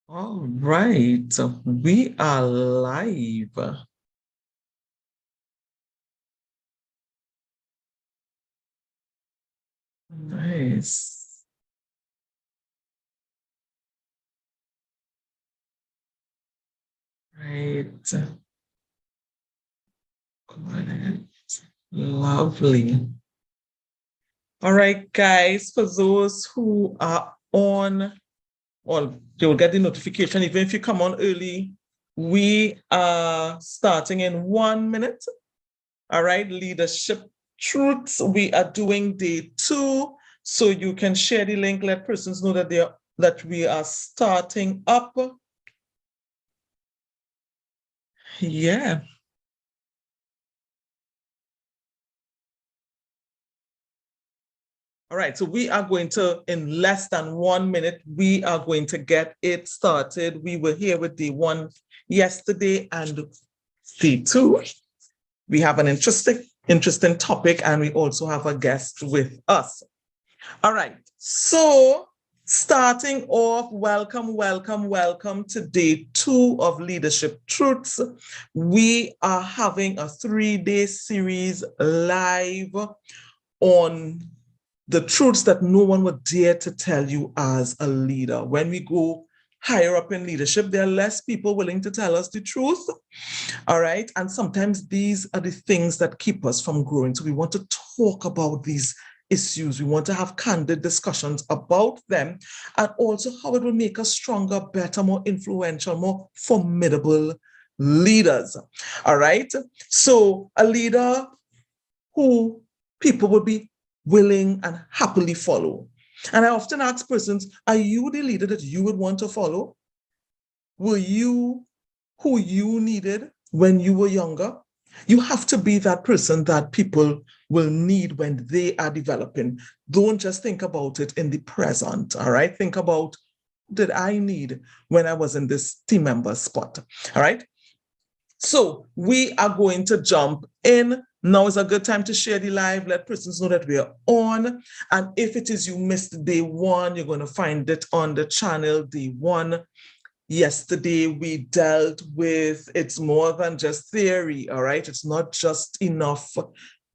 All right, we are live. Nice. Right. Good. Lovely. All right, guys, for those who are on, well, you'll get the notification even if you come on early. We are starting in 1 minute. All right, leadership truths. We are doing day 2. So you can share the link, let persons know that we are starting up. Yeah. All right, so we are going to, in less than 1 minute, we are going to get it started. We were here with day 1 yesterday and day 2. We have an interesting topic, and we also have a guest with us. All right, so starting off, welcome to day 2 of Leadership Truths. We are having a 3-day series live on the truths that no one would dare to tell you as a leader. When we go higher up in leadership, there are less people willing to tell us the truth. All right. And sometimes these are the things that keep us from growing. So we want to talk about these issues. We want to have candid discussions about them, and also how it will make us stronger, better, more influential, more formidable leaders. All right. So a leader who people would be willing and happily follow. And I often ask persons, are you the leader that you would want to follow? Were you who you needed when you were younger? You have to be that person that people will need when they are developing. Don't just think about it in the present, all right? Think about, did I need when I was in this team member spot, all right? So we are going to jump in. Now is a good time to share the live. Let persons know that we are on. And if it is you missed day 1, you're going to find it on the channel, day 1. Yesterday, we dealt with it's more than just theory, all right? It's not just enough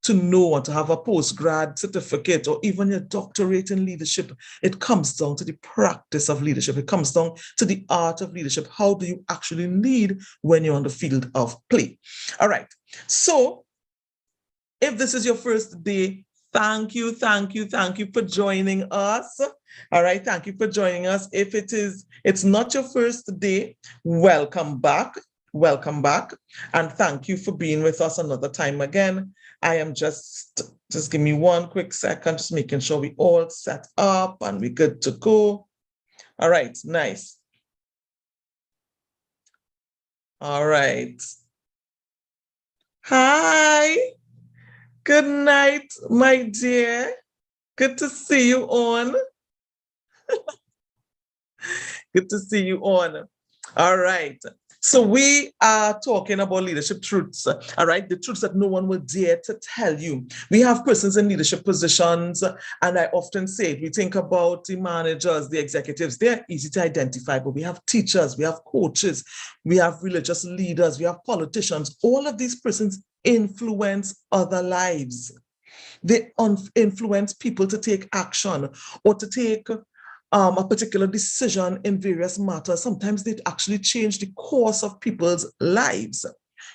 to know or to have a postgrad certificate or even your doctorate in leadership. It comes down to the practice of leadership. It comes down to the art of leadership. How do you actually lead when you're on the field of play? All right. So if this is your first day, thank you for joining us. All right, thank you for joining us. If it's not your first day, welcome back. Welcome back. And thank you for being with us another time again. I am just give me one quick second, just making sure we all set up and we're good to go. All right, nice. All right. Hi. Good night, my dear. Good to see you on. Good to see you on. All right. So we are talking about leadership truths, all right? The truths that no one will dare to tell you. We have persons in leadership positions, and I often say, we think about the managers, the executives, they're easy to identify, but we have teachers, we have coaches, we have religious leaders, we have politicians. All of these persons influence other lives. They influence people to take action or to take a particular decision in various matters. Sometimes they actually change the course of people's lives.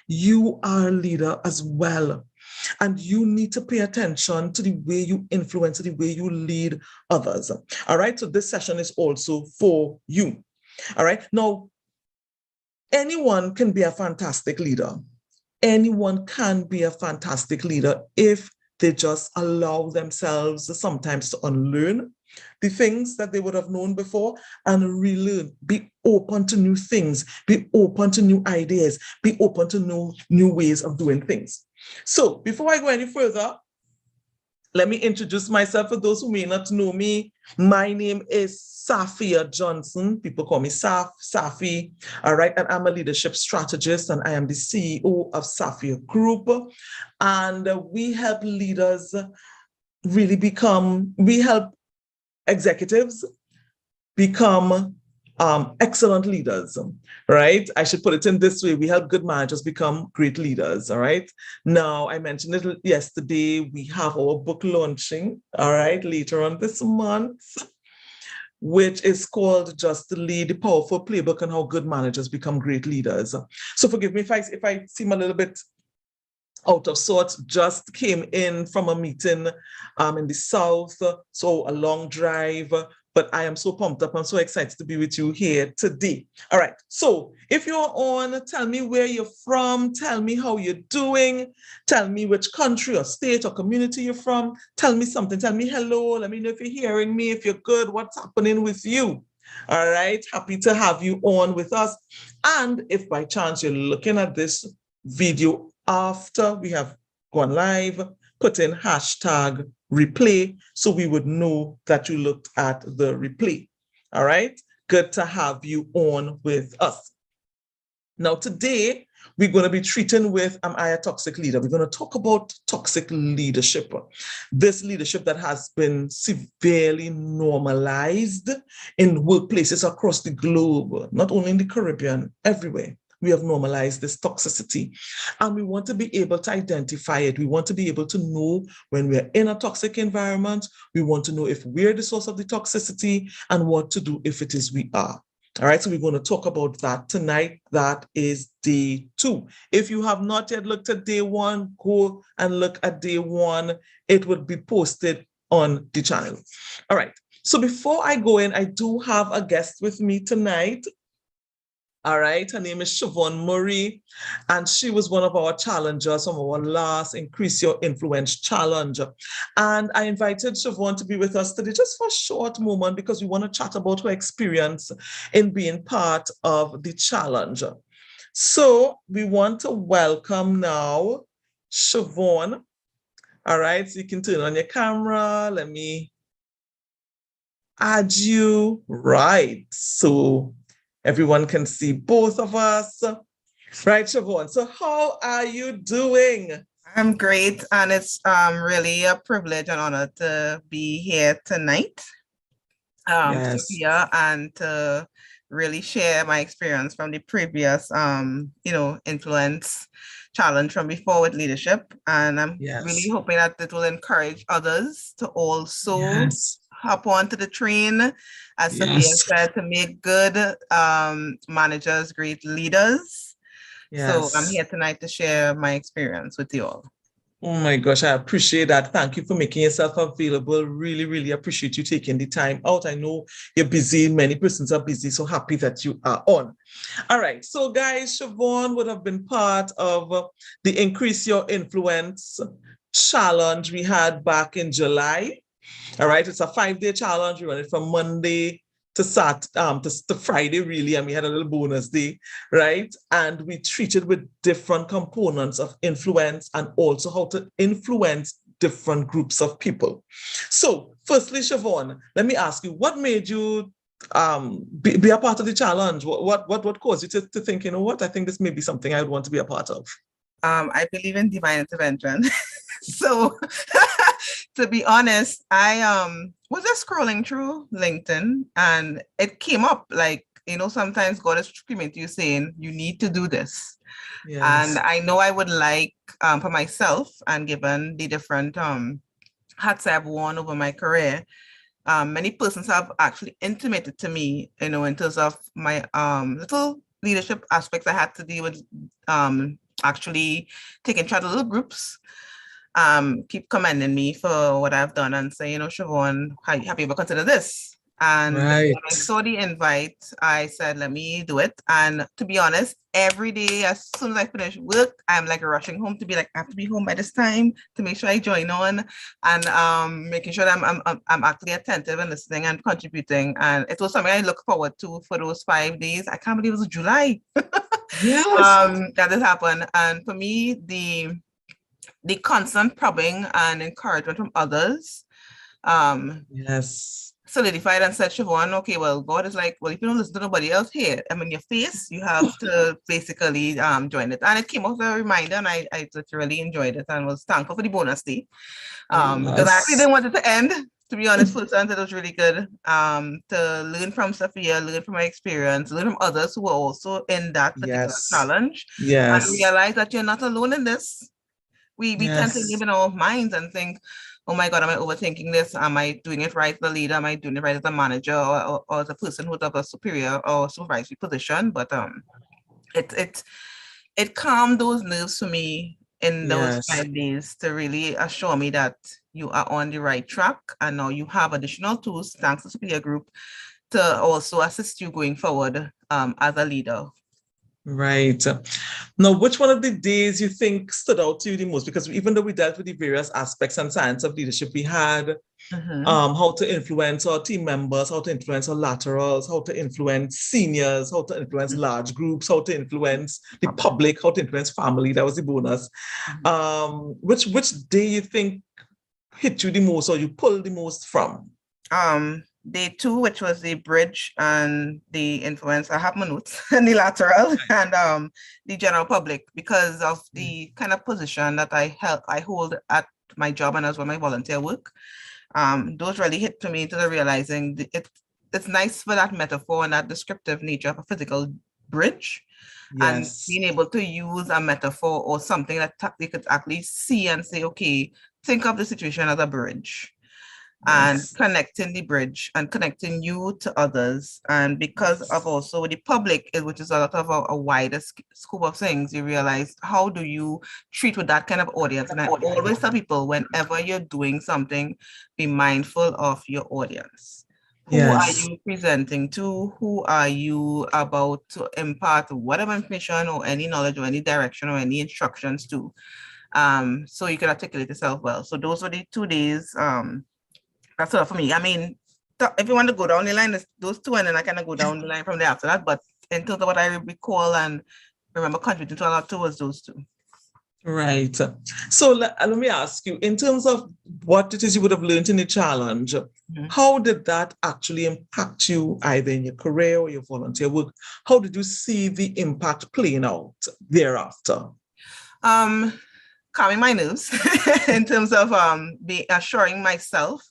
You are a leader as well. And you need to pay attention to the way you influence, the way you lead others. All right. So this session is also for you. All right. Now, anyone can be a fantastic leader. Anyone can be a fantastic leader if they just allow themselves sometimes to unlearn the things that they would have known before and relearn. Be open to new things, be open to new ideas, be open to new ways of doing things. So before I go any further, let me introduce myself for those who may not know me. My name is Safia Johnson. People call me Safi. All right. And I'm a leadership strategist, and I am the CEO of Safia Group. And we help leaders we help executives become excellent leaders, right? I should put it in this way. We help good managers become great leaders, all right? Now, I mentioned it yesterday. We have our book launching, all right, later on this month, which is called Just to Lead, the Powerful Playbook on How Good Managers Become Great Leaders. So forgive me if I seem a little bit out of sorts. Just came in from a meeting in the South, so a long drive, but I am so pumped up. I'm so excited to be with you here today. All right, so if you're on, tell me where you're from, tell me how you're doing, tell me which country or state or community you're from, tell me something, tell me hello, let me know if you're hearing me, if you're good, what's happening with you. All right, happy to have you on with us. And if by chance you're looking at this video after we have gone live, put in hashtag replay so we would know that you looked at the replay. All right, good to have you on with us. Now today, we're going to be treating with, am I a toxic leader? We're going to talk about toxic leadership. This leadership that has been severely normalized in workplaces across the globe, not only in the Caribbean, everywhere. We have normalized this toxicity, and we want to be able to identify it. We want to be able to know when we're in a toxic environment. We want to know if we're the source of the toxicity and what to do if it is we are. All right, so we're going to talk about that tonight. That is day 2. If you have not yet looked at day 1, go and look at day 1. It would be posted on the channel. All right, so before I go in, I do have a guest with me tonight. All right, her name is Siobhan Murray, and she was one of our challengers from our last Increase Your Influence Challenge. And I invited Siobhan to be with us today just for a short moment because we want to chat about her experience in being part of the challenge. So we want to welcome now Siobhan. All right, so you can turn on your camera. Let me add you. Right, so everyone can see both of us. Right, Siobhan, so how are you doing? I'm great, and it's really a privilege and honor to be here tonight, Sophia, and to really share my experience from the previous, influence challenge from before with leadership. And I'm really hoping that it will encourage others to also hop onto the train, as Sophia said, to make good managers great leaders. So I'm here tonight to share my experience with you all. Oh my gosh, I appreciate that. Thank you for making yourself available. Really, really appreciate you taking the time out. I know you're busy. Many persons are busy, so happy that you are on. All right, so guys, Siobhan would have been part of the Increase Your Influence challenge we had back in July. All right, it's a 5-day challenge. We run it from Monday to Friday, really, and we had a little bonus day, right? And we treated with different components of influence and also how to influence different groups of people. So, firstly, Siobhan, let me ask you, what made you be a part of the challenge? What caused you to think, you know what, I think this may be something I would want to be a part of? I believe in divine intervention. So, to be honest, I was just scrolling through LinkedIn and it came up like, sometimes God is screaming to you saying, you need to do this. And I know I would like, for myself, and given the different hats I've worn over my career, many persons have actually intimated to me, in terms of my little leadership aspects I had to deal with, actually taking charge of little groups. Keep commending me for what I've done and say, Siobhan, have you ever considered this? And when I saw the invite, I said, let me do it. And to be honest, every day, as soon as I finish work, I'm like rushing home to be like, I have to be home by this time to make sure I join on, and making sure that I'm actually attentive and listening and contributing. And it was something I look forward to for those 5 days. I can't believe it was July. That this happened. And for me, the constant probing and encouragement from others solidified and said, Siobhan, okay, well, God is like, well, if you don't listen to nobody else here, I'm in your face, you have to basically join it. And it came off a reminder, and I really enjoyed it and was thankful for the bonus day, because I actually didn't want it to end. To be honest, first time it was really good. To learn from Sophia, learn from my experience, learn from others who were also in that particular Yes. challenge, and Yes. realize that you're not alone in this. We tend to Yes. live in our minds and think, oh my God, am I overthinking this? Am I doing it right as a leader? Am I doing it right as a manager or as a person who's of a superior or supervisory position? But it it it calmed those nerves for me in those Yes. 5 days to really assure me that you are on the right track, and now you have additional tools thanks to Superior Group to also assist you going forward as a leader. Right. Now, which one of the days you think stood out to you the most? Because even though we dealt with the various aspects and science of leadership, we had how to influence our team members, how to influence our laterals, how to influence seniors, how to influence large groups, how to influence the public, how to influence family. That was the bonus. Which day you think hit you the most or you pulled the most from? Day 2, which was the bridge and the influence. I have my notes and the lateral and the general public, because of the kind of position that I hold at my job and as well my volunteer work. Those really hit to me to the realizing it's nice for that metaphor and that descriptive nature of a physical bridge. And Yes. being able to use a metaphor or something that they could actually see and say, okay, think of the situation as a bridge. And Yes. connecting the bridge and connecting you to others. And because of also the public, which is a lot of a wider scope of things, you realize how do you treat with that kind of audience. And I always tell people, whenever you're doing something, be mindful of your audience. Who are Yes. you presenting to? Who are you about to impart whatever information or any knowledge or any direction or any instructions to? So you can articulate yourself well. So those were the 2 days. That's all for me. I mean, if you want to go down the line, those two, and then I kind of go down the line from there after that. But in terms of what I recall and remember contributing to a lot towards those two. Right. So let me ask you, in terms of what it is you would have learned in the challenge, how did that actually impact you either in your career or your volunteer work? How did you see the impact playing out thereafter? Calming my nerves in terms of assuring myself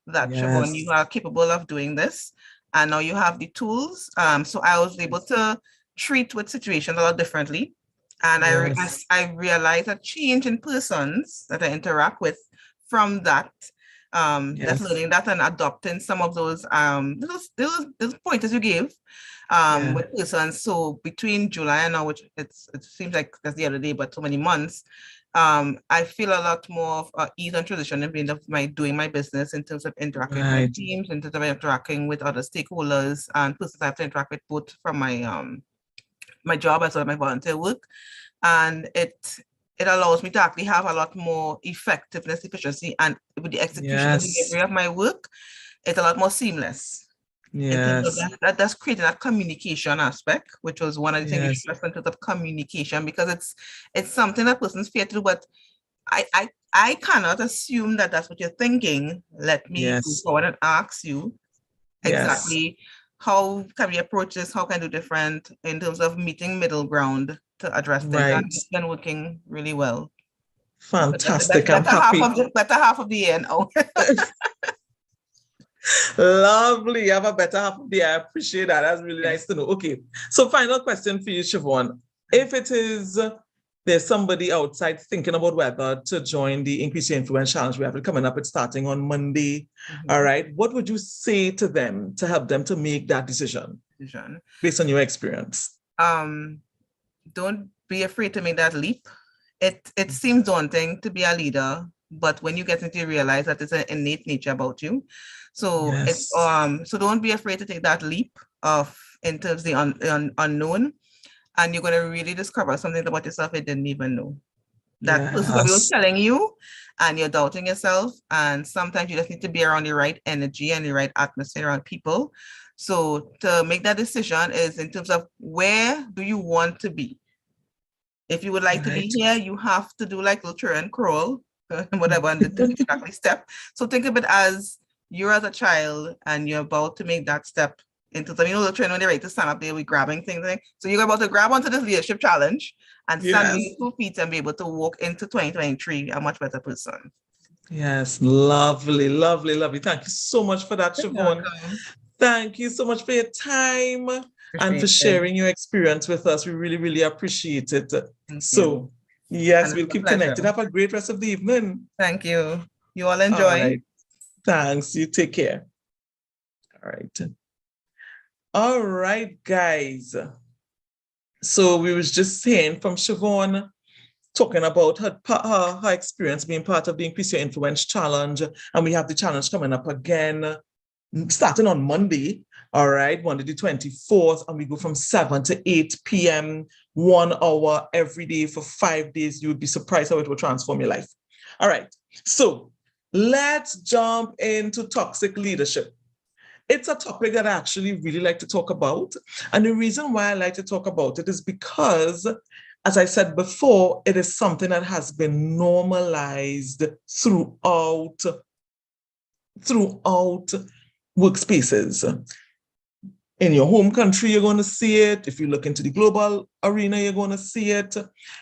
that Siobhan, you are capable of doing this, and now you have the tools. So I was able to treat with situations a lot differently, and I realized a change in persons that I interact with from that. Just learning that and adopting some of those those pointers you gave with persons. So between July and now, which it seems like that's the other day, but so many months. I feel a lot more of ease and transition in doing my business in terms of interacting with my teams, in terms of interacting with other stakeholders and persons I have to interact with, both from my my job as well as my volunteer work. And it allows me to actually have a lot more effectiveness, efficiency, and with the execution and delivery of my work, it's a lot more seamless. Yes. That's creating that communication aspect, which was one of the things we stressed in terms of communication, because it's something that persons fear to do, but I cannot assume that that's what you're thinking. Let me go forward and ask you exactly how can we approach this, how can I do different in terms of meeting middle ground to address things. And it's been working really well. Fantastic. I'm happy. Better half of the year now. Lovely. You have a better half of the year. I appreciate that. That's really nice to know. Okay. So final question for you, Siobhan. If it is there's somebody outside thinking about whether to join the Increase Your Influence Challenge, we have it coming up, it's starting on Monday. All right. What would you say to them to help them to make that decision based on your experience? Don't be afraid to make that leap. It seems daunting to be a leader, but when you get into it, you realize that it's an innate nature about you. So it's so don't be afraid to take that leap of into the unknown, and you're going to really discover something about yourself you didn't even know. That person was telling you, and you're doubting yourself. And sometimes you just need to be around the right energy and the right atmosphere around people. So to make that decision is in terms of where do you want to be. If you would like to be here, you have to do like little and crawl, whatever, and exactly step. So think of it as you're as a child and you're about to make that step into the, the train when they're ready to stand up, they'll be grabbing things. So you're about to grab onto this leadership challenge and stand on your 2 feet and be able to walk into 2023 a much better person. Yes, lovely, lovely, lovely. Thank you so much for that, You're Siobhan. welcome. Thank you so much for your time and for Appreciate it. sharing your experience with us. We really, really appreciate it. Thank you. So, yes, And it's we'll a keep pleasure. connected. Have a great rest of the evening. Thank you. You all All enjoy. right. Thanks. You take care. All right. All right, guys. So we was just saying from Siobhan, talking about her experience being part of the Increase Your Influence Challenge. And we have the challenge coming up again, starting on Monday. All right, Monday the 24th. And we go from 7 to 8 p.m., 1 hour every day for 5 days. You would be surprised how it will transform your life. All right. So let's jump into toxic leadership. It's a topic that I actually really like to talk about. And the reason why I like to talk about it is because, as I said before, it is something that has been normalized throughout workspaces. In your home country, you're going to see it. If you look into the global arena, you're going to see it.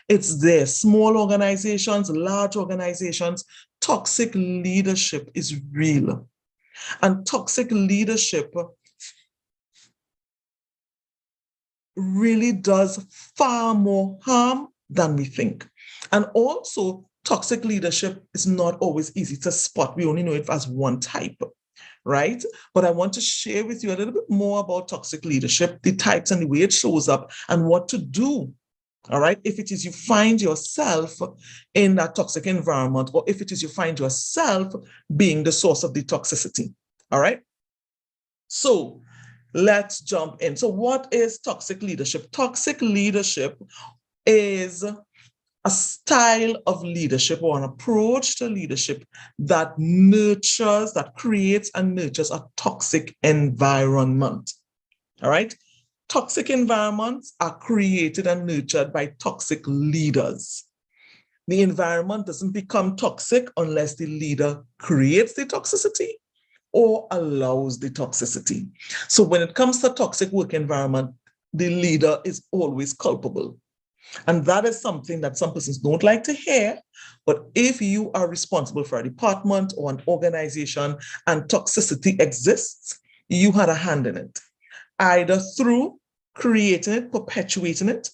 It's there. Small organizations, large organizations. Toxic leadership is real. And toxic leadership really does far more harm than we think. And also, toxic leadership is not always easy to spot. We only know it as one type, right? But I want to share with you a little bit more about toxic leadership, the types and the way it shows up, and what to do. All right. If it is you find yourself in that toxic environment, or if it is you find yourself being the source of the toxicity. All right. So let's jump in. So what is toxic leadership? Toxic leadership is a style of leadership or an approach to leadership that nurtures, that creates and nurtures a toxic environment. All right. Toxic environments are created and nurtured by toxic leaders. The environment doesn't become toxic unless the leader creates the toxicity or allows the toxicity. So when it comes to toxic work environment, the leader is always culpable. And that is something that some persons don't like to hear. But if you are responsible for a department or an organization and toxicity exists, you had a hand in it, either through creating it, perpetuating it,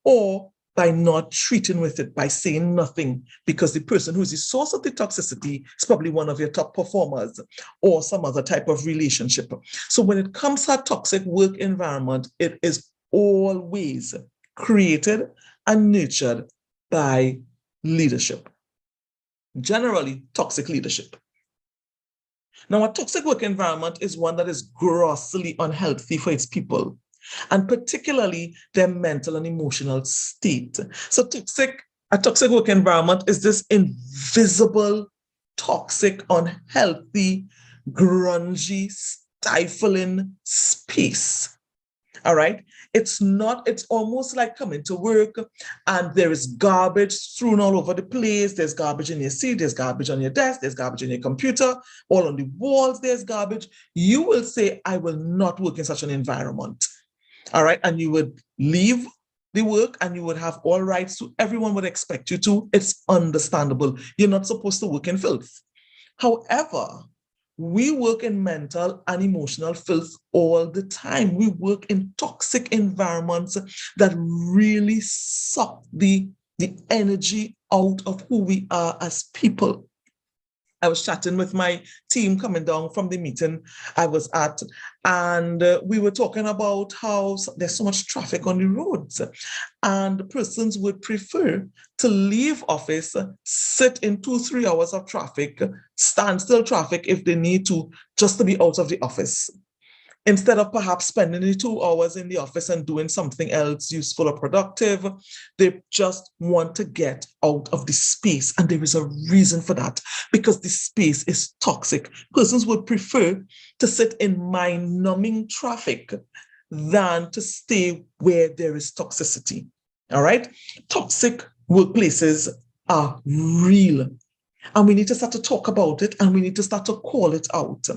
or by not treating with it, by saying nothing, because the person who is the source of the toxicity is probably one of your top performers or some other type of relationship. So when it comes to a toxic work environment, it is always created and nurtured by leadership, generally toxic leadership. Now, a toxic work environment is one that is grossly unhealthy for its people, and particularly their mental and emotional state. So a toxic work environment is this invisible, toxic, unhealthy, grungy, stifling space. All right. It's almost like coming to work and there is garbage strewn all over the place. There's garbage in your seat, there's garbage on your desk, there's garbage in your computer, all on the walls, there's garbage. You will say, I will not work in such an environment. All right. And you would leave the work and you would have all rights to, everyone would expect you to. It's understandable. You're not supposed to work in filth. However, we work in mental and emotional filth all the time. We work in toxic environments that really suck the energy out of who we are as people. I was chatting with my team coming down from the meeting I was at, and we were talking about how there's so much traffic on the roads, and persons would prefer to leave office, sit in 2-3 hours of traffic, standstill traffic if they need to, just to be out of the office, instead of perhaps spending the 2 hours in the office and doing something else useful or productive. They just want to get out of the space. And there is a reason for that, because the space is toxic. Persons would prefer to sit in mind-numbing traffic than to stay where there is toxicity. All right? Toxic workplaces are real. And we need to start to talk about it, and we need to start to call it out.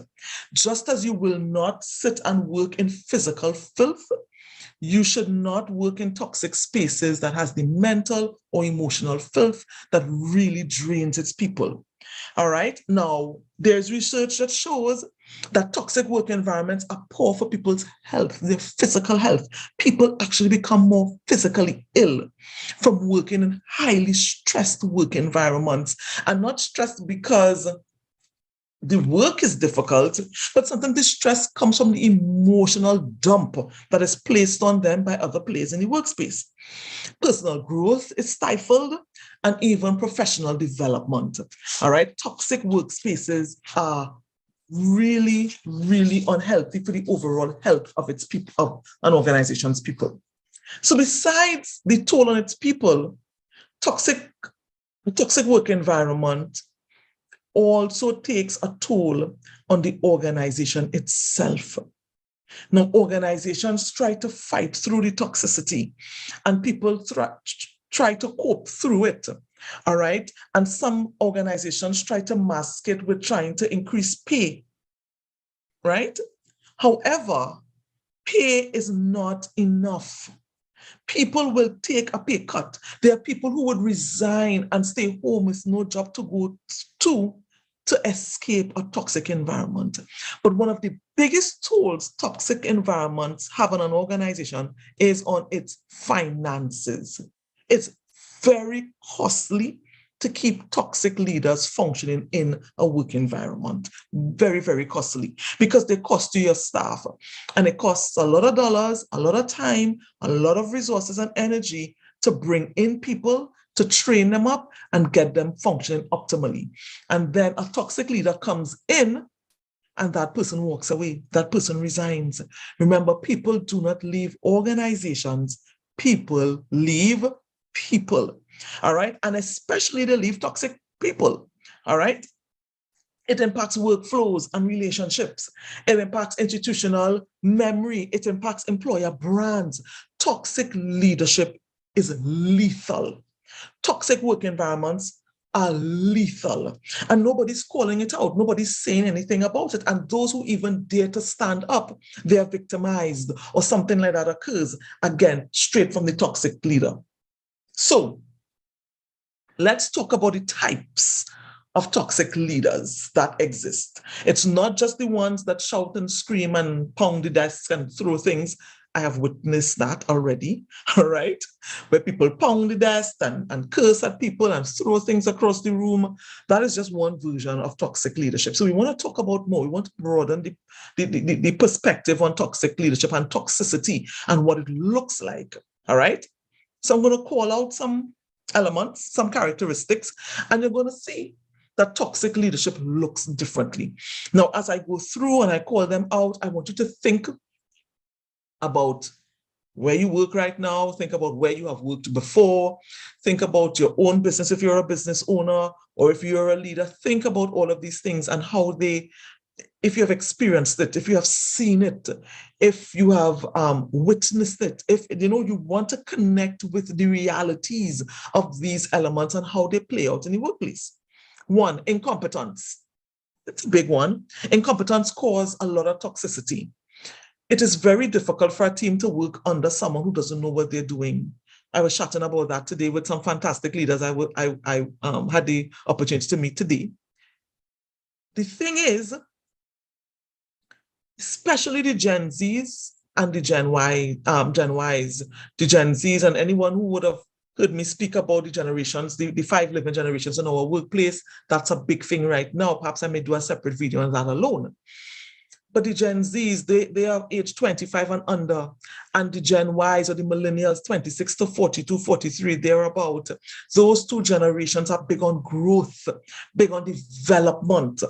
Just as you will not sit and work in physical filth, You should not work in toxic spaces that has the mental or emotional filth that really drains its people. All right. Now, there's research that shows that toxic work environments are poor for people's health, their physical health. People actually become more physically ill from working in highly stressed work environments, and not stressed because the work is difficult, but sometimes the stress comes from the emotional dump that is placed on them by other players in the workspace. Personal growth is stifled, and even professional development. All right, toxic workspaces are really, really unhealthy for the overall health of its people, of an organization's people. So besides the toll on its people, toxic work environment also takes a toll on the organization itself. Now, organizations try to fight through the toxicity, and people try to cope through it. All right. And some organizations try to mask it with trying to increase pay. Right. However, pay is not enough. People will take a pay cut. There are people who would resign and stay home with no job to go to escape a toxic environment. But one of the biggest tools toxic environments have on an organization is on its finances. It's very costly to keep toxic leaders functioning in a work environment. Very, very costly, because they cost you your staff, and it costs a lot of dollars, a lot of time, a lot of resources and energy to bring in people, to train them up and get them functioning optimally. And then a toxic leader comes in and that person walks away, that person resigns. Remember, people do not leave organizations, people leave people. All right. And especially they leave toxic people. All right. It impacts workflows and relationships. It impacts institutional memory. It impacts employer brands. Toxic leadership is lethal. Toxic work environments are lethal, and nobody's calling it out. Nobody's saying anything about it. And those who even dare to stand up, they are victimized, or something like that occurs, again, straight from the toxic leader. So let's talk about the types of toxic leaders that exist. It's not just the ones that shout and scream and pound the desks and throw things. I have witnessed that already, all right? Where people pound the desk and curse at people and throw things across the room. That is just one version of toxic leadership. So we want to talk about more. We want to broaden the perspective on toxic leadership and toxicity and what it looks like, all right? So I'm going to call out some elements, some characteristics, and you're going to see that toxic leadership looks differently. Now, as I go through and I call them out, I want you to think about where you work right now, think about where you have worked before, think about your own business if you're a business owner, or if you're a leader, think about all of these things and how they, if you have experienced it, if you have seen it, if you have witnessed it, if you want to connect with the realities of these elements and how they play out in the workplace. One, incompetence. It's a big one. Incompetence causes a lot of toxicity. It is very difficult for a team to work under someone who doesn't know what they're doing. I was chatting about that today with some fantastic leaders I had the opportunity to meet today. The thing is, especially the Gen Zs and the Gen Ys, the Gen Zs and anyone who would have heard me speak about the generations, the 5 living generations in our workplace, that's a big thing right now. Perhaps I may do a separate video on that alone. But the Gen Zs, they are age 25 and under, and the Gen Ys or the millennials, 26 to 42, 43, thereabout. Those two generations are big on growth, big on development,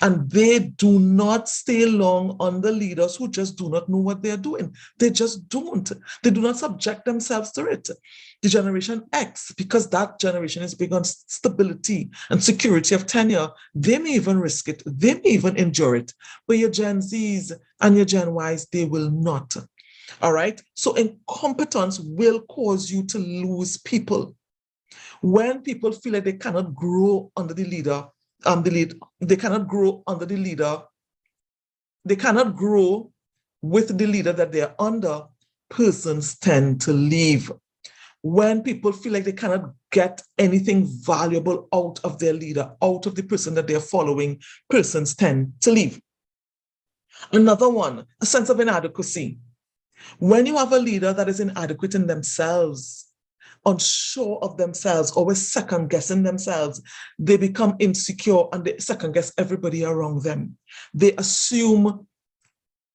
and they do not stay long under leaders who just do not know what they're doing. They just don't. They do not subject themselves to it. The Generation X, because that generation is big on stability and security of tenure, they may even risk it. They may even endure it. But your Gen Zs and your Gen Ys, they will not. All right? So incompetence will cause you to lose people. When people feel like they cannot grow under the leader, they cannot grow under the leader, they cannot grow with the leader that they're under, persons tend to leave. When people feel like they cannot get anything valuable out of their leader, out of the person that they're following, persons tend to leave. Another one, a sense of inadequacy. When you have a leader that is inadequate in themselves, unsure of themselves, always second guessing themselves, they become insecure and they second guess everybody around them. They assume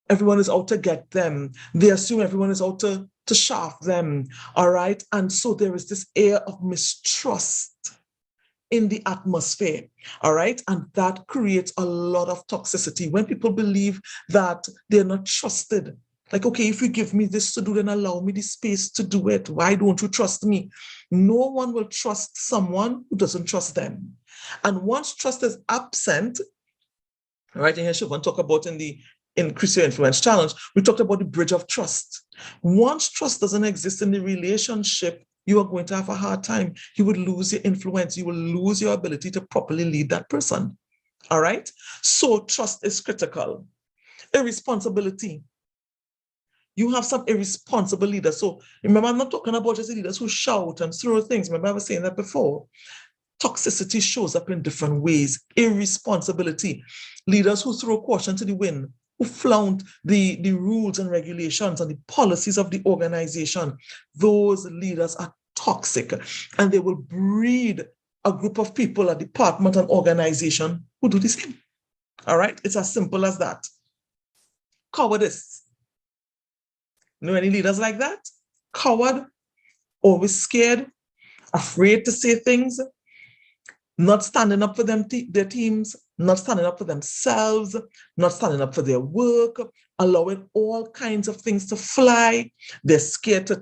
everyone is out to get them. They assume everyone is out to shaft them. All right. And so there is this air of mistrust in the atmosphere. All right. And that creates a lot of toxicity when people believe that they're not trusted. Like, okay, if you give me this to do, then allow me the space to do it. Why don't you trust me? No one will trust someone who doesn't trust them. And once trust is absent, all right, and here Siobhan talk about in the Increase Your Influence Challenge, we talked about the bridge of trust. Once trust doesn't exist in the relationship, you are going to have a hard time. You would lose your influence. You will lose your ability to properly lead that person. All right? So trust is critical. Irresponsibility. You have some irresponsible leaders. So remember, I'm not talking about just the leaders who shout and throw things. Remember, I was saying that before. Toxicity shows up in different ways. Irresponsibility. Leaders who throw caution to the wind, who flout the rules and regulations and the policies of the organization. Those leaders are toxic, and they will breed a group of people, a department, an organization who do the same. All right? It's as simple as that. Cowardice. Know any leaders like that? Coward, always scared, afraid to say things, not standing up for their teams, not standing up for themselves, not standing up for their work, allowing all kinds of things to fly. They're scared to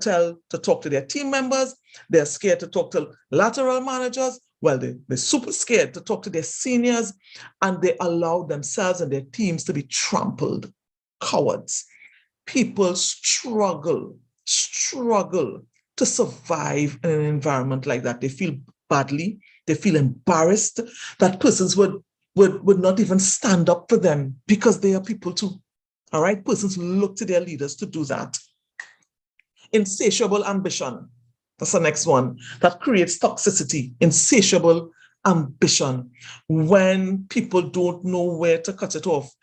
talk to their team members. They're scared to talk to lateral managers. Well, they're super scared to talk to their seniors, and they allow themselves and their teams to be trampled. Cowards. People struggle to survive in an environment like that. They feel badly, they feel embarrassed that persons would not even stand up for them because they are people too. All right, persons look to their leaders to do that. Insatiable ambition. That's the next one that creates toxicity. Insatiable ambition. When people don't know where to cut it off.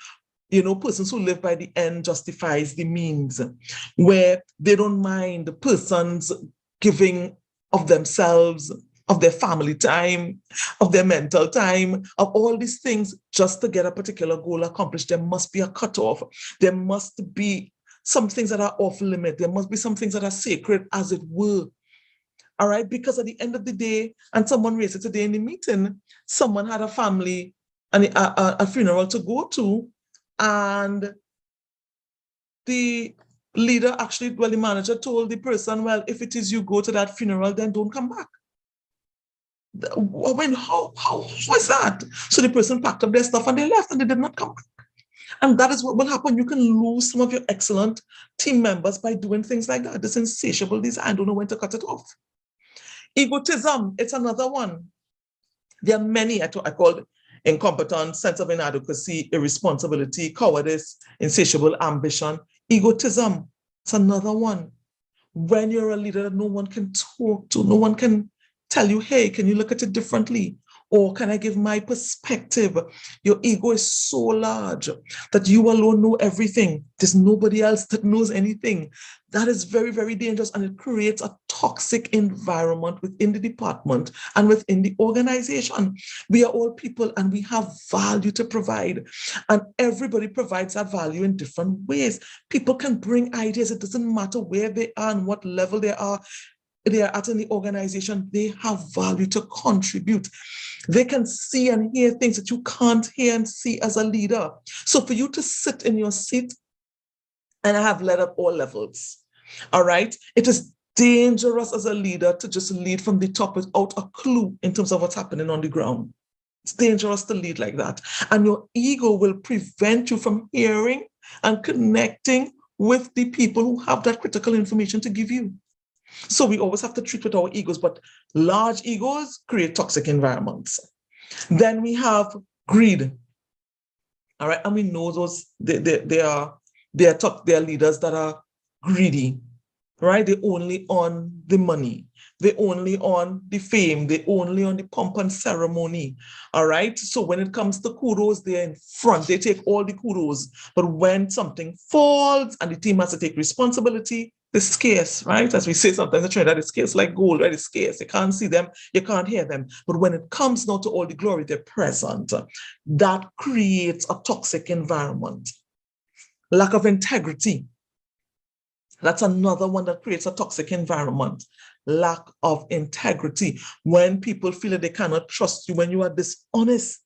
You know, persons who live by the end justifies the means, where they don't mind the persons giving of themselves, of their family time, of their mental time, of all these things just to get a particular goal accomplished. There must be a cutoff. There must be some things that are off limit. There must be some things that are sacred, as it were. All right, because at the end of the day, and someone raised it today in the meeting, someone had a family and a funeral to go to, and the leader actually, well, the manager told the person, well, if it is you go to that funeral, then don't come back. I mean, how was that? So the person packed up their stuff and they left and they did not come back. And that is what will happen. You can lose some of your excellent team members by doing things like that. This insatiable desire, I don't know when to cut it off. Egotism, it's another one. There are many I called incompetence, sense of inadequacy, irresponsibility, cowardice, insatiable ambition. Egotism, it's another one. When you're a leader that no one can talk to, no one can tell you, hey, can you look at it differently? Or can I give my perspective? Your ego is so large that you alone know everything. There's nobody else that knows anything. That is very, very dangerous, and it creates a toxic environment within the department and within the organization. We are all people and we have value to provide, and everybody provides that value in different ways. People can bring ideas. It doesn't matter where they are and what level they are at in the organization. They have value to contribute. They can see and hear things that you can't hear and see as a leader. So for you to sit in your seat, and I have led at all levels, all right? It is dangerous as a leader to just lead from the top without a clue in terms of what's happening on the ground. It's dangerous to lead like that. And your ego will prevent you from hearing and connecting with the people who have that critical information to give you. So we always have to treat with our egos, but large egos create toxic environments. Then we have greed. All right, and we know those they are leaders that are greedy. right? They're only on the money. They're only on the fame. They're only on the pomp and ceremony. All right. So when it comes to kudos, they're in front. They take all the kudos. But when something falls and the team has to take responsibility, it's scarce, right? As we say sometimes in Trinidad, it's scarce like gold, right? It's scarce. You can't see them, you can't hear them. But when it comes now to all the glory, they're present. That creates a toxic environment. Lack of integrity. That's another one that creates a toxic environment. Lack of integrity. When people feel that they cannot trust you, when you are dishonest,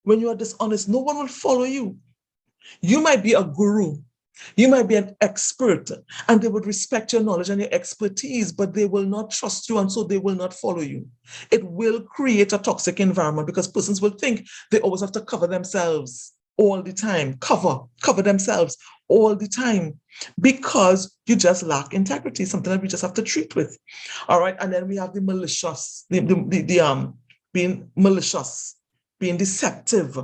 no one will follow you. You might be a guru, you might be an expert, and they would respect your knowledge and your expertise, but they will not trust you, and so they will not follow you. It will create a toxic environment because persons will think they always have to cover themselves all the time, cover themselves all the time, because you just lack integrity, something that we just have to treat with. All right. And then we have the malicious, being malicious, being deceptive,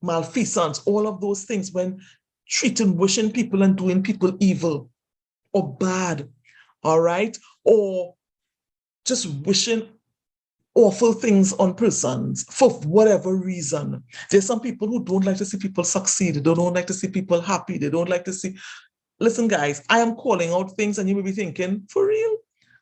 malfeasance, all of those things, when treating, wishing people and doing people evil or bad, all right? Or just wishing awful things on persons for whatever reason. There's some people who don't like to see people succeed. They don't like to see people happy. They don't like to see... Listen, guys, I am calling out things and you may be thinking, for real?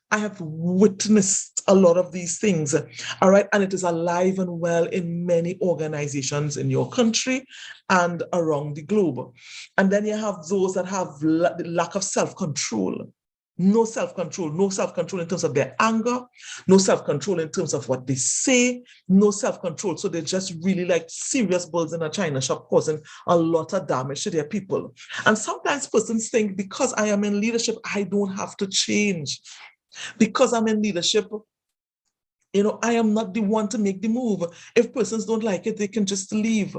I have witnessed a lot of these things, all right? And it is alive and well in many organizations in your country and around the globe. And then you have those that have lack of self-control. No self-control in terms of their anger, no self-control in terms of what they say, no self-control. So they're just really like serious bulls in a china shop causing a lot of damage to their people. And sometimes persons think, because I am in leadership, I don't have to change. Because I'm in leadership, I am not the one to make the move. If persons don't like it, they can just leave.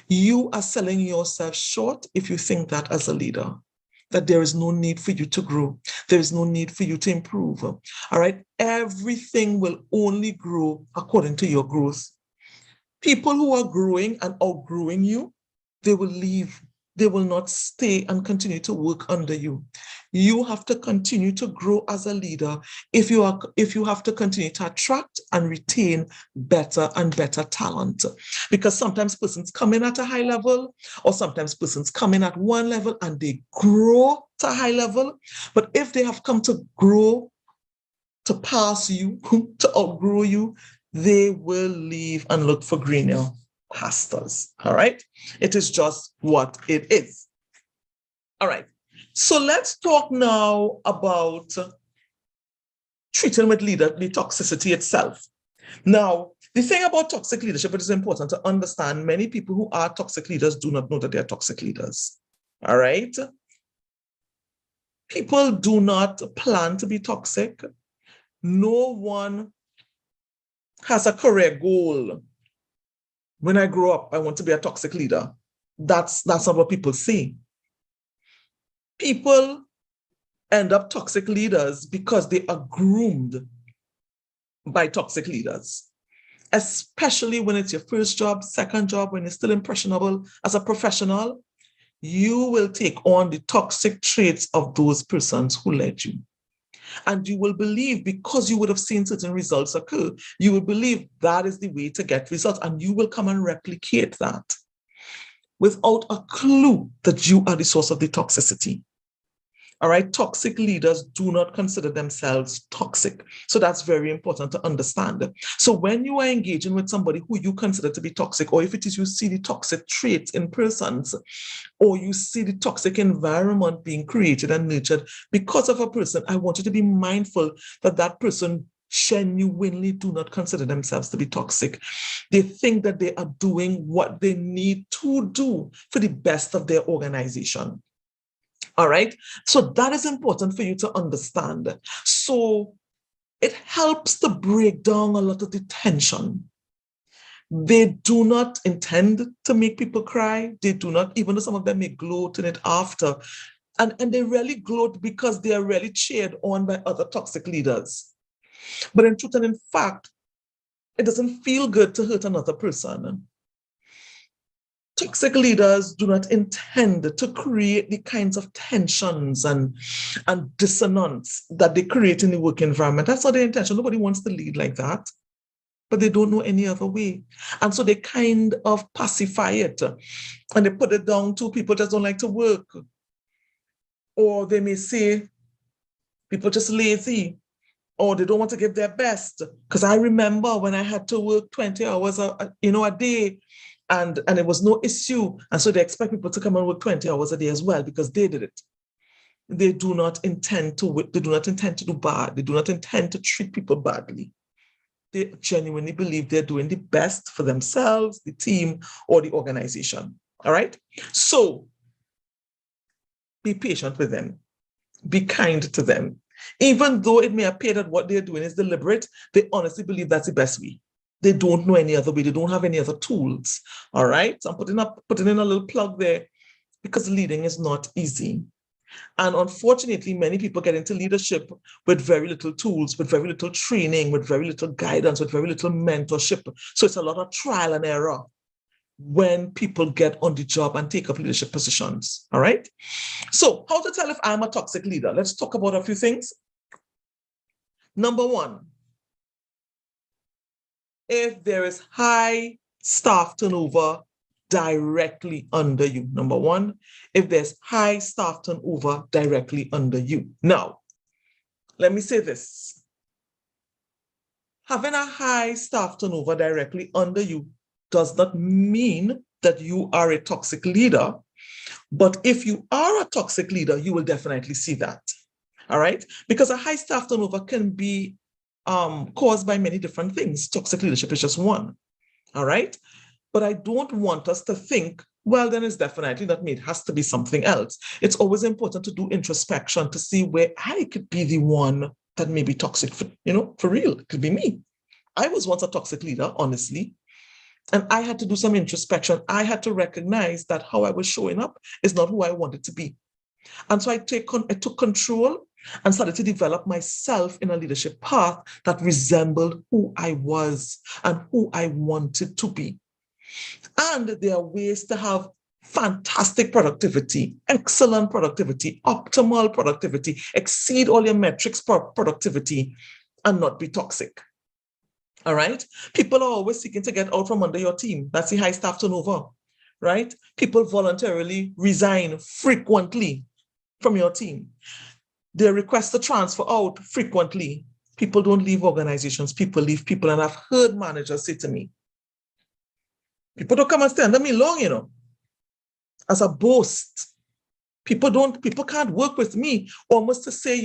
You are selling yourself short if you think that as a leader, that there is no need for you to grow. There is no need for you to improve. All right. Everything will only grow according to your growth. People who are growing and outgrowing you, they will leave. They will not stay and continue to work under you. You have to continue to grow as a leader if you have to continue to attract and retain better and better talent. Because sometimes persons come in at a high level, or sometimes persons come in at one level and they grow to a high level. But if they have come to grow, to pass you, to outgrow you, they will leave and look for greener pastures. All right. It is just what it is. All right. So let's talk now about treating with the toxicity itself. Now, the thing about toxic leadership, it is important to understand many people who are toxic leaders do not know that they are toxic leaders. All right. People do not plan to be toxic. No one has a career goal. When I grow up, I want to be a toxic leader. That's not what people say. People end up toxic leaders because they are groomed by toxic leaders, especially when it's your first job, second job, when you're still impressionable as a professional. You will take on the toxic traits of those persons who led you. And you will believe, because you would have seen certain results occur, you will believe that is the way to get results, and you will come and replicate that without a clue that you are the source of the toxicity. All right, toxic leaders do not consider themselves toxic. So that's very important to understand. So when you are engaging with somebody who you consider to be toxic, or if it is you see the toxic traits in persons, or you see the toxic environment being created and nurtured because of a person, I want you to be mindful that that person genuinely do not consider themselves to be toxic. They think that they are doing what they need to do for the best of their organization. All right. So that is important for you to understand. So it helps to break down a lot of the tension. They do not intend to make people cry. They do not, even though some of them may gloat in it after. And they really gloat because they are really cheered on by other toxic leaders. But in truth and in fact, it doesn't feel good to hurt another person. Toxic leaders do not intend to create the kinds of tensions and dissonance that they create in the work environment. That's not their intention. Nobody wants to lead like that, but they don't know any other way. And so they kind of pacify it and they put it down to people just don't like to work. Or they may say people just lazy, or they don't want to give their best. Because I remember when I had to work 20 hours a day, and it was no issue. And so they expect people to come and work 20 hours a day as well because they did it. They do not intend to do bad. They do not intend to treat people badly. They genuinely believe they're doing the best for themselves, the team, or the organization. All right? So be patient with them. Be kind to them. Even though it may appear that what they're doing is deliberate, they honestly believe that's the best way. They don't know any other way. They don't have any other tools. All right? So I'm putting in a little plug there because leading is not easy. And unfortunately, many people get into leadership with very little tools, with very little training, with very little guidance, with very little mentorship. So it's a lot of trial and error when people get on the job and take up leadership positions. All right? So how to tell if I'm a toxic leader? Let's talk about a few things. Number one, if there is high staff turnover directly under you. Number one, if there's high staff turnover directly under you. Now, let me say this. Having a high staff turnover directly under you does not mean that you are a toxic leader. But if you are a toxic leader, you will definitely see that. All right? Because a high staff turnover can be caused by many different things. Toxic leadership is just one. All right? But I don't want us to think, well, then it's definitely not me. It has to be something else. It's always important to do introspection to see where I could be the one that may be toxic, for real. It could be me. I was once a toxic leader, honestly. And I had to do some introspection. I had to recognize that how I was showing up is not who I wanted to be. And so I took control and started to develop myself in a leadership path that resembled who I was and who I wanted to be. And there are ways to have fantastic productivity, excellent productivity, optimal productivity, exceed all your metrics for productivity, and not be toxic. All right? People are always seeking to get out from under your team. That's the high staff turnover, right? People voluntarily resign frequently from your team. They request to transfer out frequently. People don't leave organizations, people leave people. And I've heard managers say to me, people don't come and stay under me long, as a boast. People can't work with me, almost to say,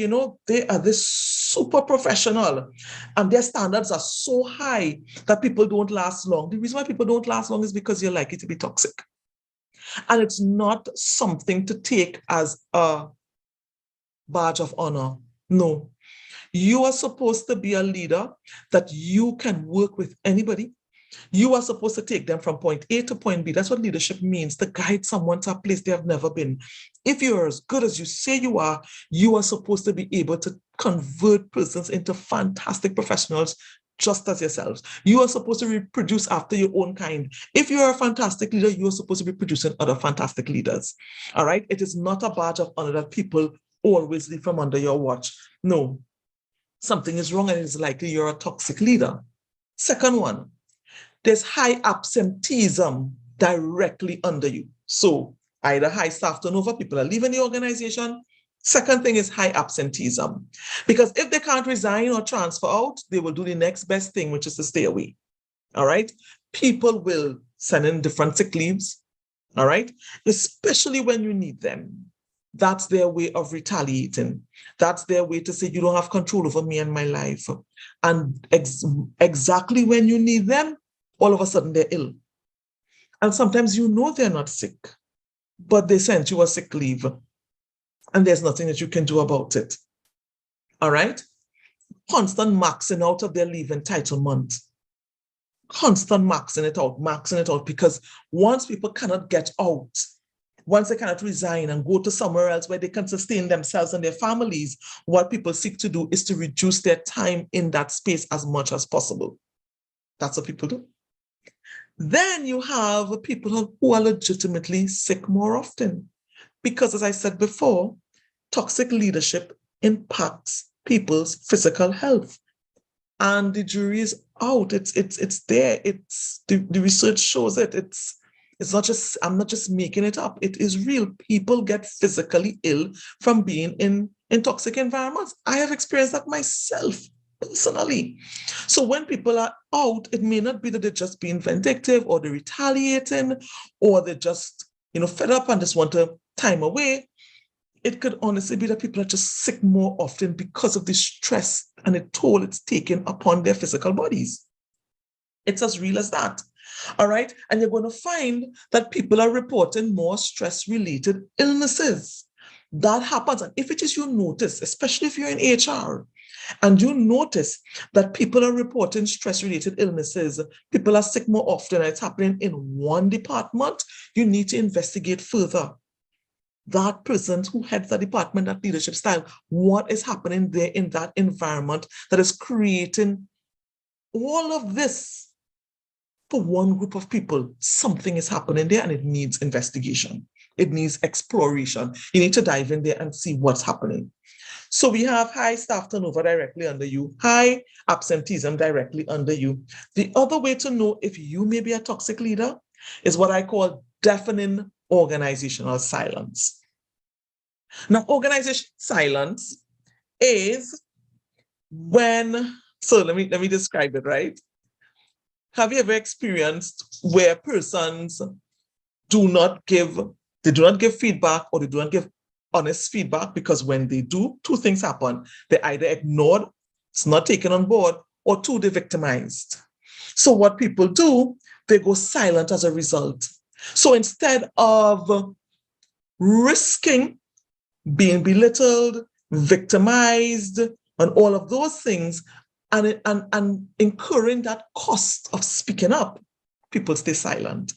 they are this super professional and their standards are so high that people don't last long. The reason why people don't last long is because you're likely to be toxic. And it's not something to take as a badge of honor. No. You are supposed to be a leader that you can work with anybody. You are supposed to take them from point A to point B. That's what leadership means, to guide someone to a place they have never been. If you're as good as you say you are supposed to be able to convert persons into fantastic professionals just as yourselves. You are supposed to reproduce after your own kind. If you're a fantastic leader, you are supposed to be producing other fantastic leaders. All right? It is not a badge of honor that people always leave from under your watch. No. Something is wrong and it's likely you're a toxic leader. Second one, there's high absenteeism directly under you. So either high staff turnover, people are leaving the organization. Second thing is high absenteeism. Because if they can't resign or transfer out, they will do the next best thing, which is to stay away. All right? People will send in different sick leaves. All right? Especially when you need them. That's their way of retaliating. That's their way to say, you don't have control over me and my life. And exactly when you need them, all of a sudden they're ill. And sometimes they're not sick, but they sent you a sick leave and there's nothing that you can do about it. All right? Constant maxing out of their leave entitlement. Constant maxing it out, because once people cannot get out, once they cannot resign and go to somewhere else where they can sustain themselves and their families, what people seek to do is to reduce their time in that space as much as possible. That's what people do. Then you have people who are legitimately sick more often. Because as I said before, toxic leadership impacts people's physical health. And the jury is out. It's there. It's the research shows it. It's not just, I'm not just making it up. It is real. People get physically ill from being in toxic environments. I have experienced that myself personally. So when people are out, it may not be that they're just being vindictive or they're retaliating or they're just, fed up and just want to time away. It could honestly be that people are just sick more often because of the stress and the toll it's taken upon their physical bodies. It's as real as that. All right. And you're going to find that people are reporting more stress-related illnesses. That happens. And if it is you notice, especially if you're in HR, and you notice that people are reporting stress-related illnesses, people are sick more often, and it's happening in one department, you need to investigate further. That person who heads that department, that leadership style, what is happening there in that environment that is creating all of this for one group of people? Something is happening there and it needs investigation. It needs exploration. You need to dive in there and see what's happening. So we have high staff turnover directly under you, high absenteeism directly under you. The other way to know if you may be a toxic leader is what I call deafening organizational silence. Now, organizational silence is when, so let me describe it, right? Have you ever experienced where persons do not give feedback, or they do not give honest feedback? Because when they do, two things happen. They're either ignored, it's not taken on board, or two, they're victimized. So what people do, they go silent as a result. So instead of risking being belittled, victimized, and all of those things, and incurring that cost of speaking up, people stay silent.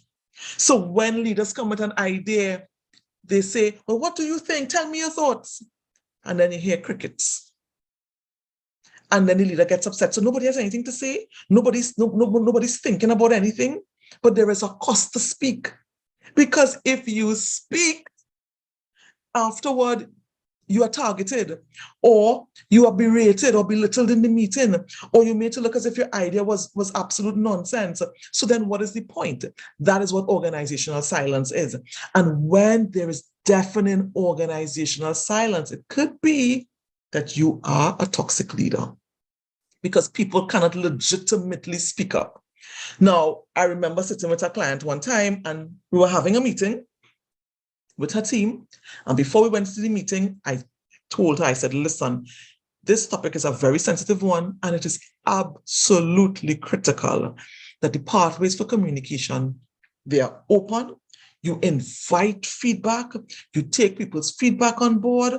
So when leaders come with an idea, they say, well, what do you think? Tell me your thoughts. And then you hear crickets. And then the leader gets upset. So nobody has anything to say. Nobody's thinking about anything, but there is a cost to speak. Because if you speak, afterward, you are targeted, or you are berated or belittled in the meeting, or you made to look as if your idea was absolute nonsense. So then what is the point? That is what organizational silence is. And when there is deafening organizational silence, it could be that you are a toxic leader because people cannot legitimately speak up. Now, I remember sitting with a client one time and we were having a meeting with her team. And before we went to the meeting, I told her, I said, listen, this topic is a very sensitive one, and it is absolutely critical that the pathways for communication, they are open. You invite feedback, you take people's feedback on board.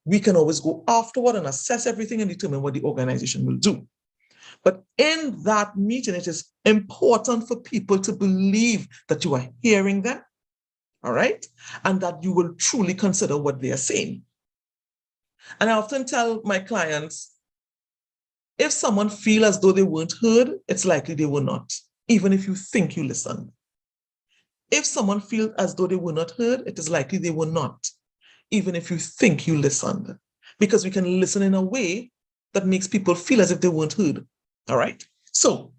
We can always go afterward and assess everything and determine what the organization will do. But in that meeting, it is important for people to believe that you are hearing them, all right? And that you will truly consider what they are saying. And I often tell my clients, if someone feels as though they weren't heard, it's likely they were not, even if you think you listened. If someone feels as though they were not heard, it is likely they were not, even if you think you listened. Because we can listen in a way that makes people feel as if they weren't heard, all right? So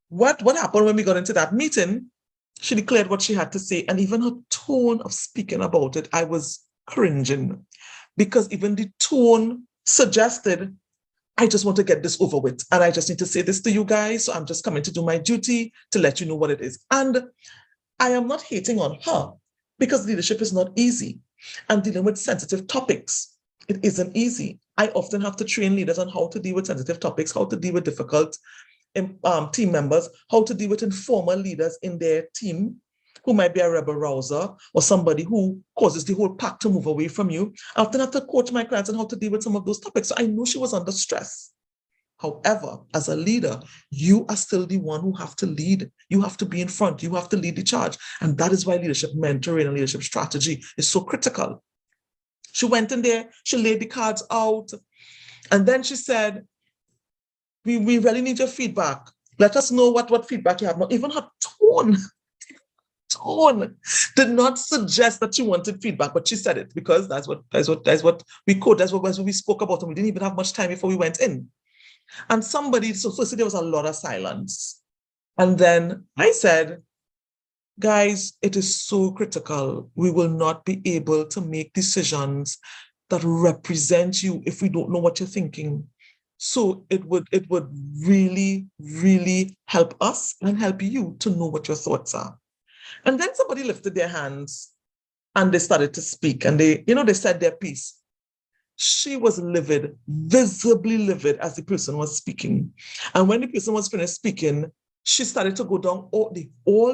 what happened when we got into that meeting? She declared what she had to say, and even her tone of speaking about it, I was cringing, because even the tone suggested, I just want to get this over with, and I just need to say this to you guys, so I'm just coming to do my duty to let you know what it is. And I am not hating on her, because leadership is not easy, and dealing with sensitive topics, it isn't easy. I often have to train leaders on how to deal with sensitive topics, how to deal with difficult team members, how to deal with informal leaders in their team who might be a rebel rouser or somebody who causes the whole pack to move away from you. I often have to coach my clients on how to deal with some of those topics. So I know she was under stress. However, as a leader, you are still the one who have to lead. You have to be in front. You have to lead the charge. And that is why leadership mentoring and leadership strategy is so critical. She went in there, she laid the cards out, and then she said, we really need your feedback. Let us know what feedback you have. Not even her tone did not suggest that she wanted feedback, but she said it because that's what we quote, that's what we spoke about, and we didn't even have much time before we went in. And so firstly, there was a lot of silence. And then I said, guys, it is so critical. We will not be able to make decisions that represent you if we don't know what you're thinking. So it would really, really help us and help you to know what your thoughts are. And then somebody lifted their hands and they started to speak, and they said their piece. She was livid, visibly livid as the person was speaking. And when the person was finished speaking, she started to go down all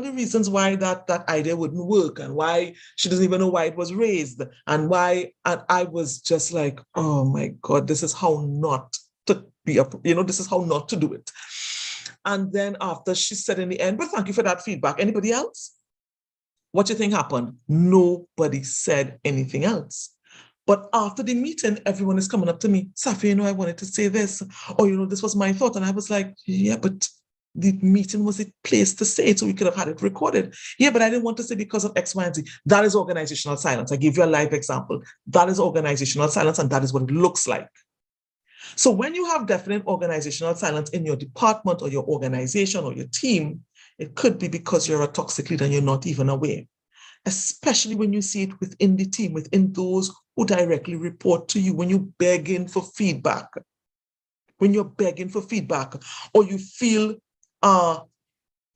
the reasons why that idea wouldn't work, and why she doesn't even know why it was raised, and I was just like, oh my God, this is how not to be this is how not to do it. And then after she said in the end, but thank you for that feedback. Anybody else? What do you think happened? Nobody said anything else. But after the meeting, everyone is coming up to me, Safi, I wanted to say this, or, this was my thought. And I was like, yeah, but the meeting was a place to say it, so we could have had it recorded. Yeah, but I didn't want to say because of X, Y, and Z. That is organizational silence. I give you a live example. That is organizational silence, and that is what it looks like. So when you have definite organizational silence in your department or your organization or your team, it could be because you're a toxic leader and you're not even aware, especially when you see it within the team, within those who directly report to you, when you're begging for feedback, or you feel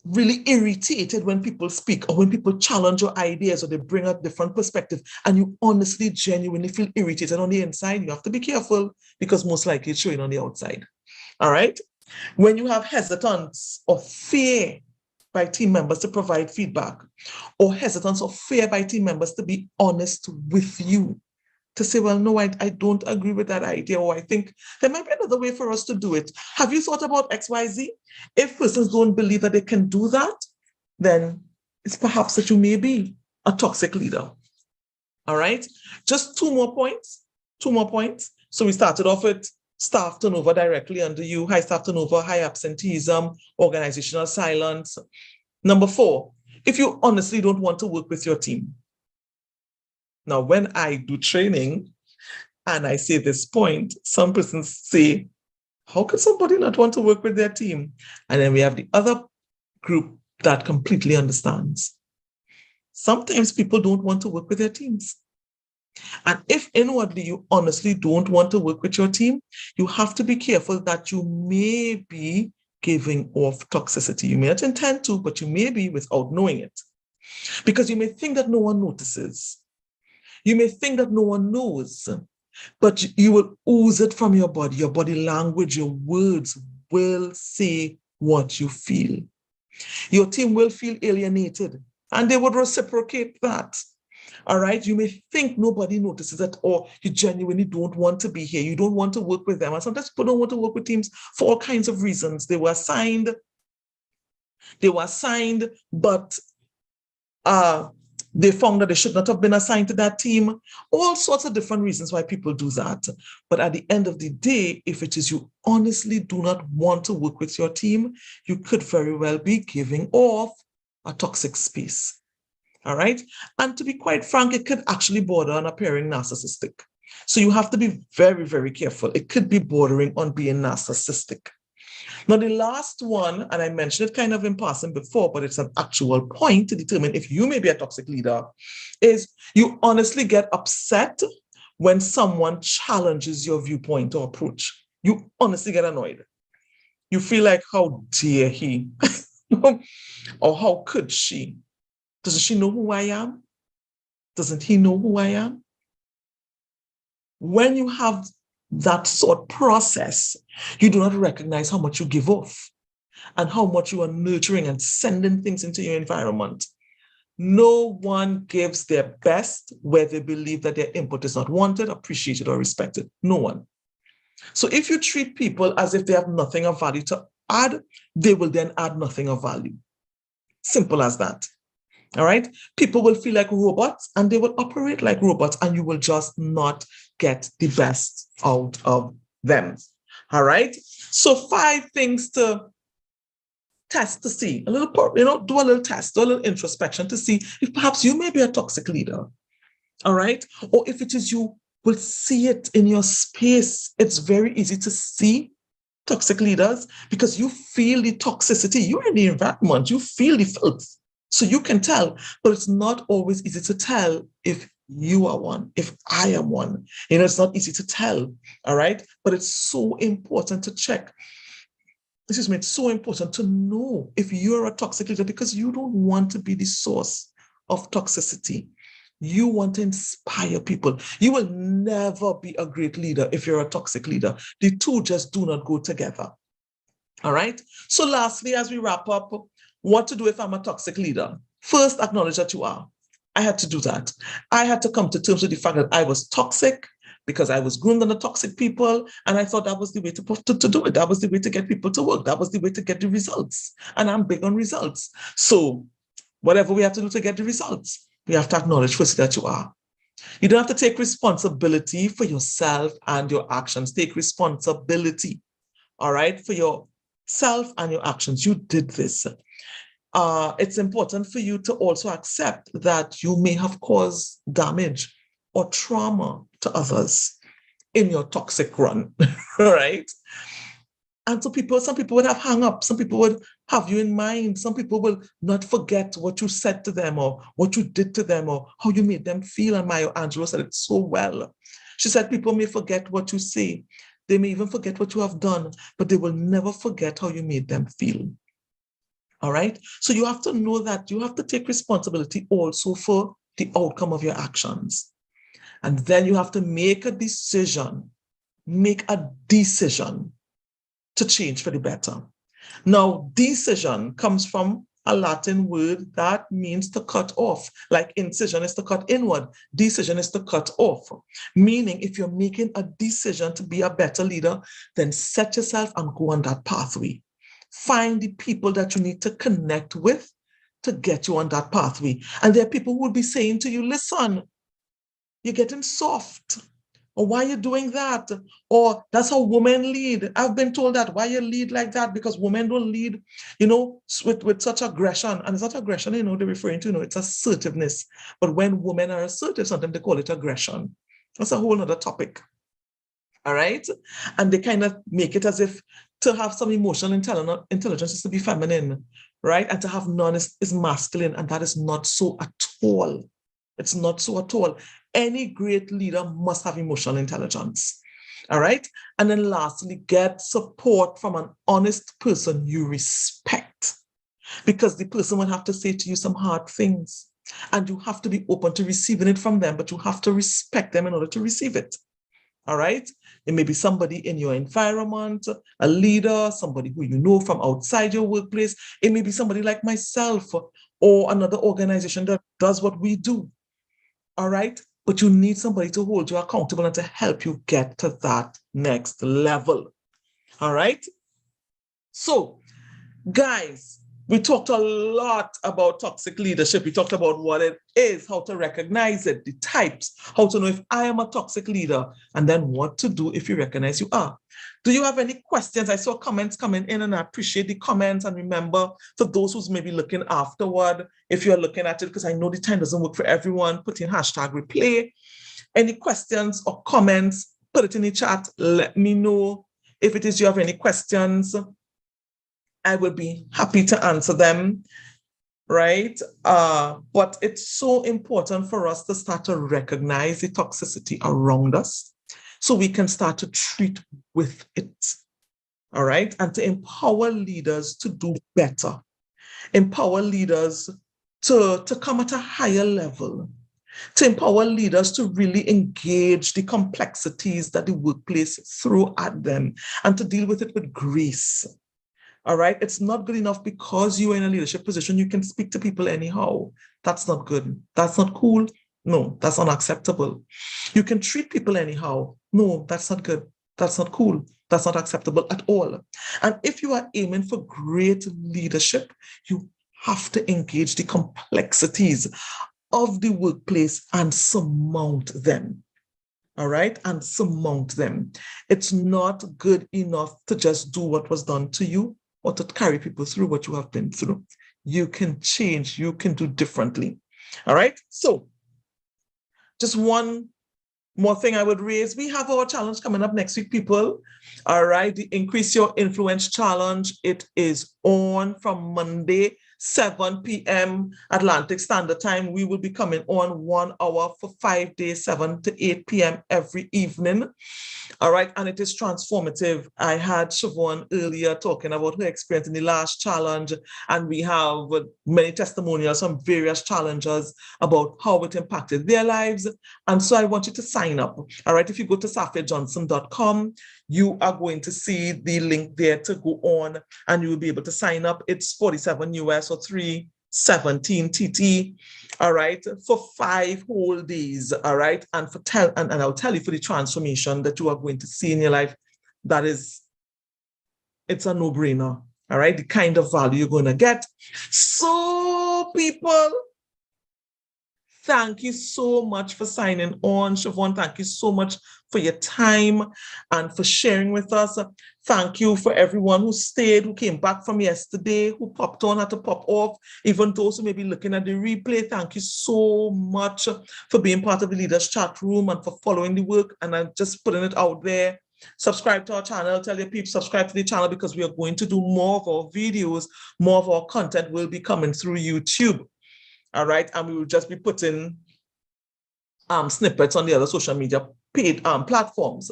really irritated when people speak, or when people challenge your ideas, or they bring a different perspective, and you honestly, genuinely feel irritated on the inside, you have to be careful, because most likely it's showing on the outside. All right? When you have hesitance or fear by team members to provide feedback, or hesitance or fear by team members to be honest with you, to say, well, no, I don't agree with that idea, or I think there might be another way for us to do it. Have you thought about XYZ? If persons don't believe that they can do that, then it's perhaps that you may be a toxic leader. All right? Just two more points. So we started off with staff turnover directly under you, high staff turnover, high absenteeism, organizational silence. Number 4, if you honestly don't want to work with your team. Now, when I do training and I say this point, some persons say, how could somebody not want to work with their team? And then we have the other group that completely understands. Sometimes people don't want to work with their teams. And if inwardly you honestly don't want to work with your team, you have to be careful that you may be giving off toxicity. You may not intend to, but you may be without knowing it. Because you may think that no one notices. You may think that no one knows, but you will ooze it from your body language, your words will say what you feel. Your team will feel alienated, and they would reciprocate that. All right, you may think nobody notices it, or you genuinely don't want to be here. You don't want to work with them. And sometimes people don't want to work with teams for all kinds of reasons. They were assigned, but they found that they should not have been assigned to that team. All sorts of different reasons why people do that. But at the end of the day, if it is you honestly do not want to work with your team, you could very well be giving off a toxic space. All right. And to be quite frank, it could actually border on appearing narcissistic. So you have to be very, very careful. It could be bordering on being narcissistic. Now, the last one, and I mentioned it kind of in passing before, but it's an actual point to determine if you may be a toxic leader, is you honestly get upset when someone challenges your viewpoint or approach. You honestly get annoyed. You feel like, how dare he? Or how could she? Doesn't she know who I am? Doesn't he know who I am? When you have that thought process, you do not recognize how much you give off and how much you are nurturing and sending things into your environment. No one gives their best where they believe that their input is not wanted, appreciated, or respected. No one. So if you treat people as if they have nothing of value to add, they will then add nothing of value. Simple as that. All right. People will feel like robots and they will operate like robots, and you will just not get the best out of them. All right. So 5 things to test to see, a little, do a little test, do a little introspection to see if perhaps you may be a toxic leader. All right. Or if it is you, will see it in your space. It's very easy to see toxic leaders because you feel the toxicity. You're in the environment, you feel the filth. So you can tell, but it's not always easy to tell if you are one, if I am one. It's not easy to tell. All right. But it's so important to check. It's so important to know if you're a toxic leader because you don't want to be the source of toxicity. You want to inspire people. You will never be a great leader if you're a toxic leader. The two just do not go together. All right. So lastly, as we wrap up, what to do if I'm a toxic leader? First, acknowledge that you are. I had to do that. I had to come to terms with the fact that I was toxic because I was groomed under toxic people. And I thought that was the way to do it. That was the way to get people to work. That was the way to get the results. And I'm big on results. So whatever we have to do to get the results, we have to acknowledge first that you are. You don't have to take responsibility for yourself and your actions. Take responsibility, all right, for yourself and your actions. You did this. It's important for you to also accept that you may have caused damage or trauma to others in your toxic run, right? And so some people would have hung up. Some people would have you in mind. Some people will not forget what you said to them or what you did to them or how you made them feel. And Maya Angelou said it so well. She said, people may forget what you say. They may even forget what you have done, but they will never forget how you made them feel. All right? So you have to know that you have to take responsibility also for the outcome of your actions. And then you have to make a decision to change for the better. Now, decision comes from a Latin word that means to cut off. Like incision is to cut inward. Decision is to cut off. Meaning, if you're making a decision to be a better leader, then set yourself and go on that pathway. Find the people that you need to connect with to get you on that pathway. And there are people who will be saying to you, listen, you're getting soft. Or why are you doing that? Or that's how women lead. I've been told that. Why you lead like that? Because women don't lead, with such aggression. And it's not aggression, they're referring to, it's assertiveness. But when women are assertive, sometimes they call it aggression. That's a whole other topic. All right? And they kind of make it as if to have some emotional intelligence is to be feminine, right? And to have none is masculine. And that is not so at all. It's not so at all. Any great leader must have emotional intelligence. All right. And then lastly, get support from an honest person you respect, because the person will have to say to you some hard things and you have to be open to receiving it from them, but you have to respect them in order to receive it. All right. It may be somebody in your environment, a leader, somebody who you know from outside your workplace. It may be somebody like myself or another organization that does what we do. All right. But you need somebody to hold you accountable and to help you get to that next level. All right. So, guys, we talked a lot about toxic leadership. We talked about what it is, how to recognize it, the types, how to know if I am a toxic leader, and then what to do if you recognize you are. Do you have any questions? I saw comments coming in and I appreciate the comments. And remember, for those who's maybe looking afterward, if you're looking at it, because I know the time doesn't work for everyone, put in #replay. Any questions or comments, put it in the chat. Let me know. If it is you have any questions, I will be happy to answer them, right? But it's so important for us to start to recognize the toxicity around us so we can start to treat with it, all right? And to empower leaders to do better, empower leaders to come at a higher level, to empower leaders to really engage the complexities that the workplace throw at them and to deal with it with grace. All right. It's not good enough because you are in a leadership position, you can speak to people anyhow. That's not good. That's not cool. No, that's unacceptable. You can treat people anyhow. No, that's not good. That's not cool. That's not acceptable at all. And if you are aiming for great leadership, you have to engage the complexities of the workplace and surmount them. All right. And surmount them. It's not good enough to just do what was done to you. or to carry people through what you have been through. You can change, you can do differently. All right. So just one more thing I would raise. We have our challenge coming up next week, people. All right. The Increase Your Influence Challenge. It is on from Monday, 7 p.m. Atlantic Standard Time. We will be coming on 1 hour for 5 days, 7 to 8 p.m. every evening. All right. And it is transformative. I had Siobhan earlier talking about her experience in the last challenge, and we have many testimonials from various challengers about how it impacted their lives. And so I want you to sign up. All right. If you go to safiajohnson.com, you are going to see the link there to go on, and you will be able to sign up. It's 47 US or 317 TT. All right, for 5 whole days. All right, and I'll tell you, for the transformation that you are going to see in your life, that is, it's a no-brainer. All right, the kind of value you're going to get. So, people, thank you so much for signing on. Siobhan, thank you so much for your time and for sharing with us. Thank you for everyone who stayed, who came back from yesterday, who popped on, had to pop off, even those who may be looking at the replay. Thank you so much for being part of the Leaders Chat Room and for following the work. And I'm just putting it out there. Subscribe to our channel. Tell your people, subscribe to the channel, because we are going to do more of our videos. More of our content will be coming through YouTube. All right, and we will just be putting snippets on the other social media paid platforms.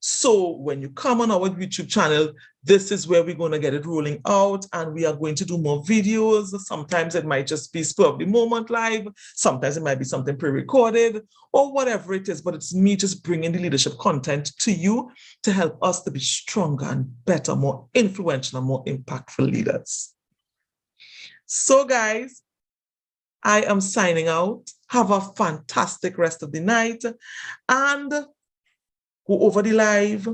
So when you come on our YouTube channel, this is where we're going to get it rolling out, and we are going to do more videos. Sometimes it might just be spur of the moment live. Sometimes it might be something pre-recorded or whatever it is, but it's me just bringing the leadership content to you to help us to be stronger and better, more influential and more impactful leaders. So guys, I am signing out. Have a fantastic rest of the night, and go over the live,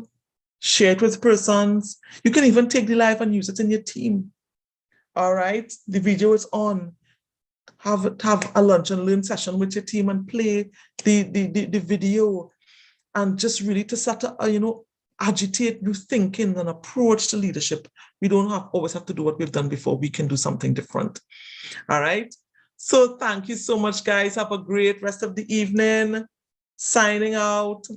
share it with persons. You can even take the live and use it in your team. All right, the video is on. Have a lunch and learn session with your team and play the video, and just really to start to agitate new thinking and approach to leadership. We don't always have to do what we've done before. We can do something different. All right. So thank you so much, guys. Have a great rest of the evening. Signing out.